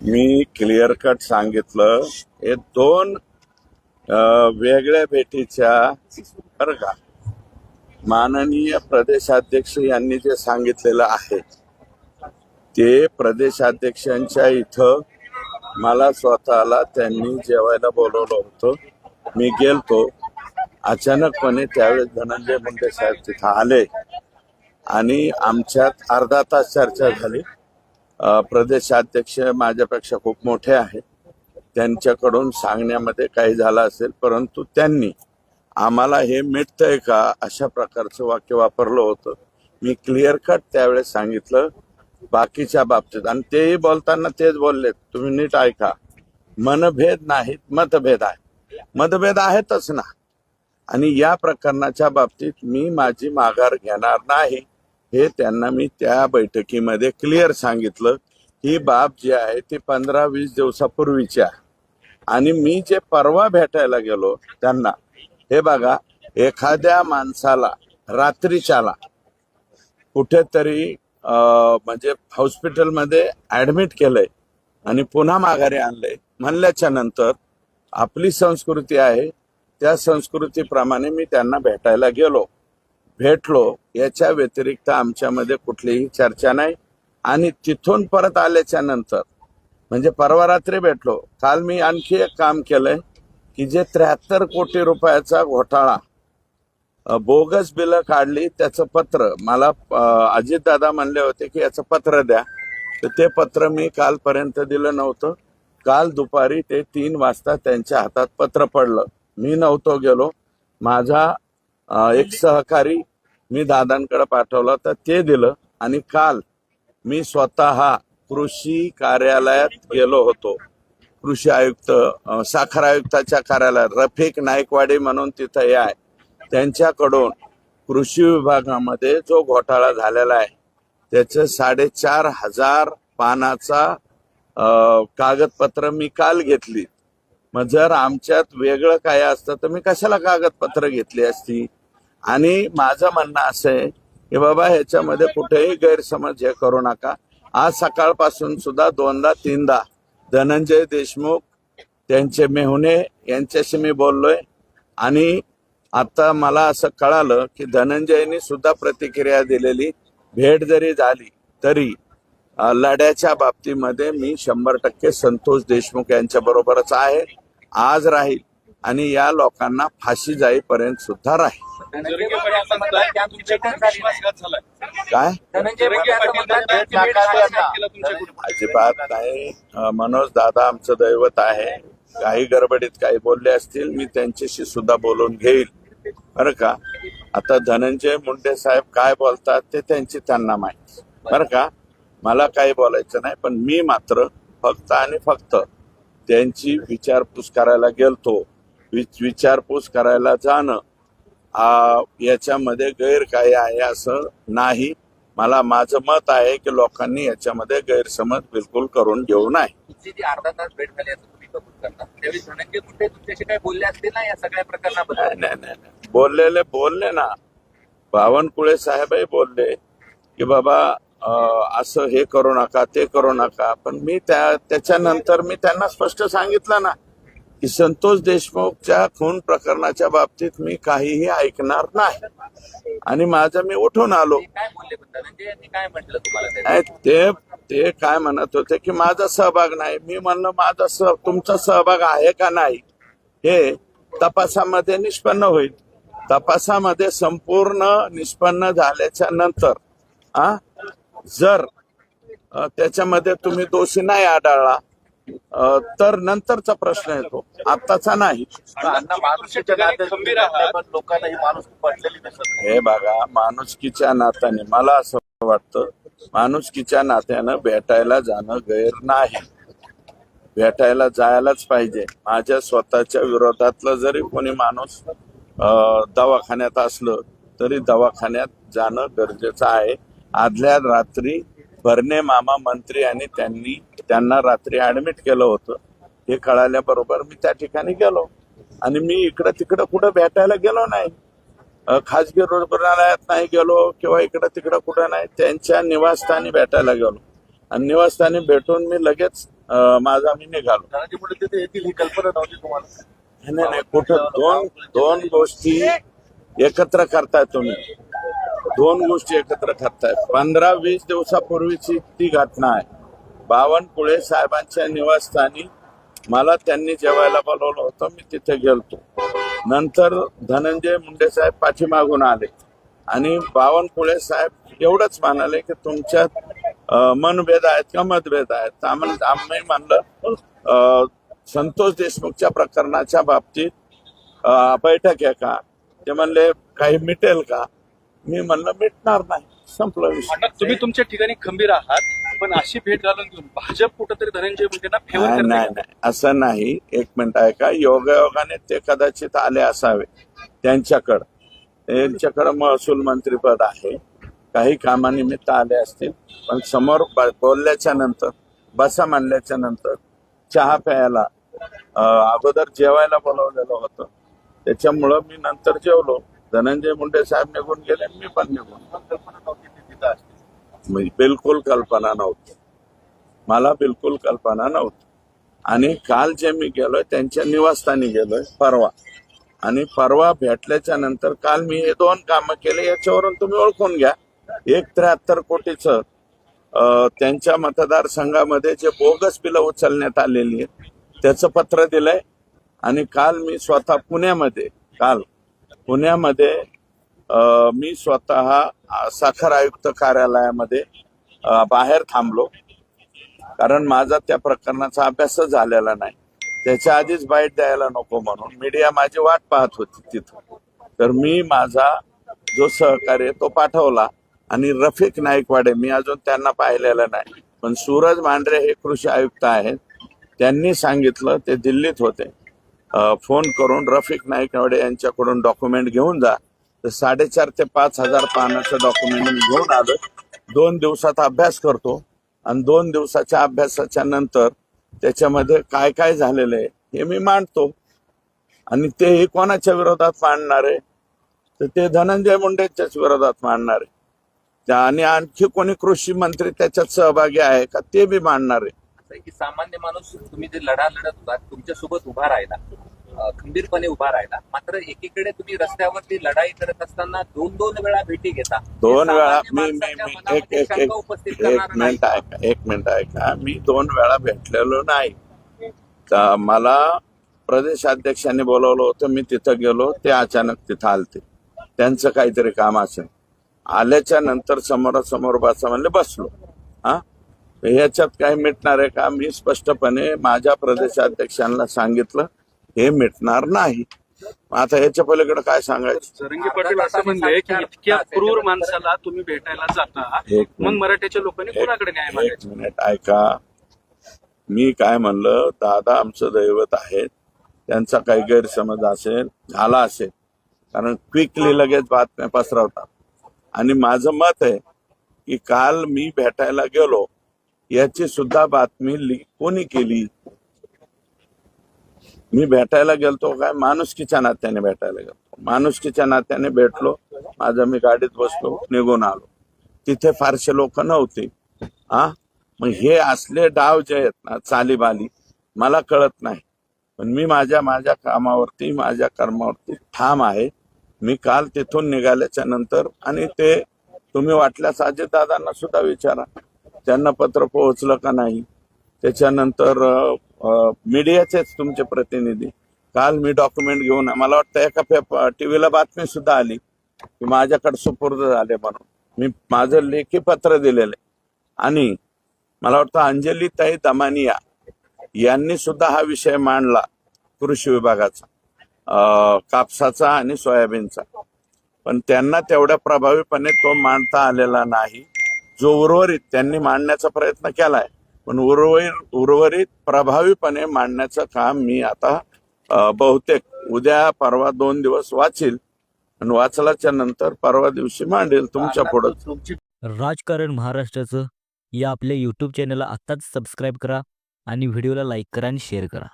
मी clear cut सांगितलं हे दोन वेगळ्या भेटीच्या बरं का. माननीय प्रदेशाध्यक्ष यांनी जे सांगितलेलं आहे ते प्रदेशाध्यक्षांच्या इथं मला स्वतःला त्यांनी जेवायला बोलवलं होतं. मी गेलतो. अचानकपणे त्यावेळेस धनंजय मुंडे साहेब तिथं आले आणि आमच्यात अर्धा तास चर्चा झाली. प्रदेशाध्यक्ष माझ्यापेक्षा खूप मोठे आहेत. त्यांच्याकडून सांगण्यामध्ये काही झालं असेल, परंतु त्यांनी आम्हाला हे मिटतंय का अशा प्रकारचं वाक्य वापरलं होतं. मी क्लिअर कट त्यावेळेस सांगितलं बाकीच्या बाबतीत, आणि तेही बोलताना तेच बोललेत, तुम्ही नीट ऐका, मनभेद नाहीत मतभेद आहे. मतभेद आहेतच ना, आणि या प्रकरणाच्या बाबतीत मी माझी माघार घेणार नाही हे त्यांना मी त्या बैठकीमध्ये क्लिअर सांगितलं. ही बाब जी आहे ती 15-20 दिवसापूर्वीची आहे. आणि मी जे परवा भेटायला गेलो त्यांना, हे बघा, एखाद्या माणसाला रात्रीच्याला कुठेतरी म्हणजे हॉस्पिटलमध्ये ऍडमिट केलंय आणि पुन्हा माघारी आणलंय म्हणल्याच्या नंतर आपली संस्कृती आहे, त्या संस्कृतीप्रमाणे मी त्यांना भेटायला भेटलो. याच्या व्यतिरिक्त आमच्यामध्ये कुठलीही चर्चा नाही. आणि तिथून परत आल्याच्या नंतर म्हणजे परवा रात्री भेटलो. काल मी आणखी एक काम केलंय की जे 73 कोटी रुपयाचा घोटाळा, बोगस बिलं काढली, त्याचं पत्र मला अजितदादा म्हणले होते की याचं पत्र द्या, तर ते पत्र मी कालपर्यंत दिलं नव्हतं. काल दुपारी ते 3 वाजता त्यांच्या हातात पत्र पडलं. मी नव्हतो गेलो. माझा एक सहकारी मी दादांकडे पाठवला तर ते दिलं. आणि काल मी स्वतः कृषी कार्यालयात गेलो होतो. कृषी आयुक्त, साखर आयुक्ताच्या कार्यालयात रफिक नाईकवाडी म्हणून तिथं हे आहे, त्यांच्याकडून कृषी विभागामध्ये जो घोटाळा झालेला आहे त्याचं 4,500 पानाचा कागदपत्र मी काल घेतली. मग जर आमच्यात वेगळं काय असतं तर मी कशाला कागदपत्र घेतली असती. आणि माझं म्हणणं असं आहे की बाबा ह्याच्यामध्ये कुठेही गैरसमज हे करू नका. आज सकाळपासून सुद्धा 2दा-3दा धनंजय देशमुख, त्यांचे मेहुणे यांच्याशी मी बोललोय. आणि आता मला असं कळालं की धनंजयनी सुद्धा प्रतिक्रिया दिलेली. भेट जरी झाली तरी लढ्याच्या बाबतीमध्ये मी 100% संतोष देशमुख यांच्या बरोबरच आहे, आज राहील आणि या लोकांना फाशी जाईपर्यंत सुद्धा राहील. काय अजिबात नाही. मनोज दादा आमचं दैवत आहे. काही गडबडीत काही बोलले असतील, मी त्यांच्याशी सुद्धा बोलून घेईल बरं का. आता धनंजय मुंडे साहेब काय बोलतात ते त्यांना माहिती बरं का. मला काही बोलायचं नाही, पण मी मात्र फक्त आणि फक्त त्यांची विचारपूस करायला गेलतो. विचारपूस करायला जाणं याच्यामध्ये गैर काय आहे असं नाही. मला माझं मत आहे की लोकांनी याच्यामध्ये गैरसमज बिलकुल करून घेऊ नये. अर्धा तास भेट झाली असं तुम्ही कबूल करता, त्यावेळी धनंजय मुंडे तुमच्याशी काय बोलले असतील ना या सगळ्या प्रकरणाबद्दल? नाही. बोलले ना. बावनकुळे साहेबही बोलले की बाबा असं हे करू नका, ते करू नका. पण मी त्याच्यानंतर मी त्यांना स्पष्ट सांगितलं ना की संतोष देशमुखच्या खून प्रकरणाच्या बाबतीत मी काहीही ऐकणार नाही आणि माझं मी उठून आलो. काय बोलले धनंजय यांनी, काय म्हटलं तुम्हाला? ते काय म्हणत होते की माझा सहभाग नाही. मी म्हणलं तुमचा सहभाग आहे का नाही हे तपासामध्ये निष्पन्न होईल. तपासामध्ये संपूर्ण निष्पन्न झाल्याच्या नंतर जर त्याच्यामध्ये तुम्ही दोषी नाही आढळला तर नंतरचा प्रश्न येतो, आत्ताचा नाही. हे बघा, माणुसकीच्या नात्याने मला असं वाटतं, माणुसकीच्या नात्यानं भेटायला जाणं गैर नाही. भेटायला जायलाच पाहिजे. माझ्या स्वतःच्या विरोधातलं जरी कोणी माणूस दवाखान्यात असलं तरी दवाखान्यात जाणं गरजेचं आहे. आदल्या रात्री भरणे मामा मंत्री आणि त्यांना रात्री ऍडमिट केलं होतं. हे कळाल्याबरोबर मी त्या ठिकाणी गेलो आणि मी इकडं तिकडं कुठं भेटायला गेलो नाही. खाजगी रुग्णालयात नाही गेलो किंवा इकडं तिकडं कुठं नाही. त्यांच्या निवासस्थानी भेटायला गेलो आणि निवासस्थानी भेटून मी लगेच माझा मी निघालो. धनंजय मुंडे तिथे येतील ही कल्पना नव्हती तुम्हाला? नाही कुठं दोन गोष्टी एकत्र करताय तुम्ही. दोन गोष्टी एकत्र करताय. 15-20 दिवसापूर्वीची ती घटना आहे. बावनकुळे साहेबांच्या निवासस्थानी मला त्यांनी जेवायला बोलवलं होतं. मी तिथे गेलतो. नंतर धनंजय मुंडे साहेब पाठीमागून आले आणि बावनकुळे साहेब एवढंच म्हणाले की तुमच्यात मनभेद आहेत का मतभेद आहेत. आम्ही म्हणलं संतोष देशमुखच्या प्रकरणाच्या बाबतीत बैठक आहे का. ते म्हणले काही मिटेल का. मी म्हणलं मिटणार नाही, संपलं विषय. तुम्ही तुमच्या ठिकाणी खंबीर आहात, पण अशी भेट घालून घेऊन भाजप कुठंतरी धनंजय मुंडेंना फेवर करते. नाही असं नाही. एक मिनिट आहे का. योगायोगाने ते कदाचित आले असावे. त्यांच्याकडं महसूल मंत्रीपद आहे. काही कामानिमित्त आले असतील. पण समोर बोलल्याच्या नंतर, बसा म्हणल्याच्या नंतर, चहा प्यायला अगोदर जेवायला बोलवलेलं होतं. त्याच्यामुळं मी नंतर जेवलो. धनंजय मुंडे साहेब निघून गेले, मी पण निघून. कल्पना नव्हती ती तिथं असते. बिलकुल कल्पना नव्हती. मला बिलकुल कल्पना नव्हती. आणि काल जे मी गेलोय त्यांच्या निवासस्थानी गेलोय परवा. आणि परवा भेटल्याच्या नंतर काल मी हे 2 कामं केले. याच्यावरून तुम्ही ओळखून घ्या. 73 कोटीचं त्यांच्या मतदारसंघामध्ये जे बोगस बिलं उचलण्यात आलेली आहेत त्याचं पत्र दिलंय. आणि काल मी स्वतः पुण्यामध्ये मी स्वतः साखर आयुक्त कार्यालयामध्ये बाहेर थांबलो. कारण माझा त्या प्रकरणाचा अभ्यासच झालेला नाही. त्याच्या आधीच बाईट द्यायला नको म्हणून मीडिया माझी वाट पाहत होती तिथं. तर मी माझा जो सहकार्य तो पाठवला. आणि रफिक नाईकवाडे, मी अजून त्यांना पाहिलेलं नाही, पण सूरज मांढरे हे कृषी आयुक्त आहेत. त्यांनी सांगितलं, ते दिल्लीत होते, फोन करून रफिक नाईकवाडे यांच्याकडून डॉक्युमेंट घेऊन जा. तर 4,500 ते 5,000 पानाचं डॉक्युमेंट मी घेऊन आलो. 2 दिवसात अभ्यास करतो आणि 2 दिवसाच्या अभ्यासाच्या नंतर त्याच्यामध्ये काय काय झालेलं आहे हे मी मांडतो. आणि तेही कोणाच्या विरोधात मांडणार आहे, तर ते धनंजय मुंडेच्याच विरोधात मांडणार आहे. आणि आणखी कोणी कृषी मंत्री त्याच्यात सहभागी आहे का ते बी मांडणार आहे. असं आहे की सामान्य माणूस, तुम्ही जे लढा लढत होता तुमच्यासोबत उभा राहिला, खंबीरपणे उभा राहिला. मात्र एकीकडे तुम्ही रस्त्यावरती लढाई करत असताना 2 वेळा भेटी घेता. 2 वेळा मी उपस्थित एक मिनिट ऐका. मी 2 वेळा भेटलेलो नाही. तर मला प्रदेशाध्यक्षांनी बोलवलं होतं, मी तिथं गेलो. ते अचानक तिथं आलते, त्यांचं काहीतरी काम असेल. आल्याच्या नंतर समोरासमोर बसा म्हणले, बसलो. ह्याच्यात काय मिटणार आहे का. मी स्पष्टपणे माझ्या प्रदेशाध्यक्षांना सांगितलं हे मिटणार नाही. आता ह्याच्या पलीकडे काय सांगायचं. जरंगे पाटील असं म्हणले की इतक्या क्रूर माणसाला तुम्ही भेटायला जाता, मग मराठ्याच्या लोकांनी कोणाकडे न्याय मागायचा. 1 मिनिट ऐका. मी काय म्हणलं, दादा आमचं दैवत आहेत. त्यांचा काही गैरसमज असेल, झाला असेल, कारण क्विकली लगेच बातम्या पसरवतात. आणि माझं मत आहे की काल मी भेटायला गेलो याची सुद्धा बातमी कोणी केली. मी भेटायला गेलतो काय, माणुसकीच्या नात्याने भेटायला गेलो. माणुसकीच्या नात्याने भेटलो. मी गाडीत बसलो, निघून आलो. तिथे फारसे लोक नव्हते. मग हे असले डाव जे आहेत ना, चालीबाली, मला कळत नाही. पण मी माझ्या कामावरती, माझ्या कर्मावरती ठाम आहे. मी काल तिथून निघाल्याच्या नंतर, आणि ते तुम्ही वाटल्यास अजितदादांना सुद्धा विचारा, त्यांना पत्र पोहोचलं का नाही. त्याच्यानंतर मीडियाचेच तुमचे प्रतिनिधी, काल मी डॉक्युमेंट घेऊन, मला वाटतं एका टीव्हीला बातमी सुद्धा आली की माझ्याकडे सुपूर्द झाले म्हणून. मी माझं लेखी पत्र दिलेलं आहे. आणि मला वाटतं अंजलीताई दमानिया यांनी सुद्धा हा विषय मांडला, कृषी विभागाचा, कापसाचा आणि सोयाबीनचा. पण त्यांना तेवढ्या प्रभावीपणे तो मांडता आलेला नाही. जो उर्वरित त्यांनी मांडण्याचा प्रयत्न केलाय, पण उर्वरित प्रभावीपणे मांडण्याचं काम मी आता बहुतेक उद्या परवा 2 दिवस वाचील. आणि वाचल्याच्या नंतर परवा दिवशी मांडेल तुमच्या पुढं. राजकारण महाराष्ट्राचं या आपल्या यूट्यूब चॅनलला आत्ताच सबस्क्राईब करा आणि व्हिडिओला लाईक करा आणि शेअर करा.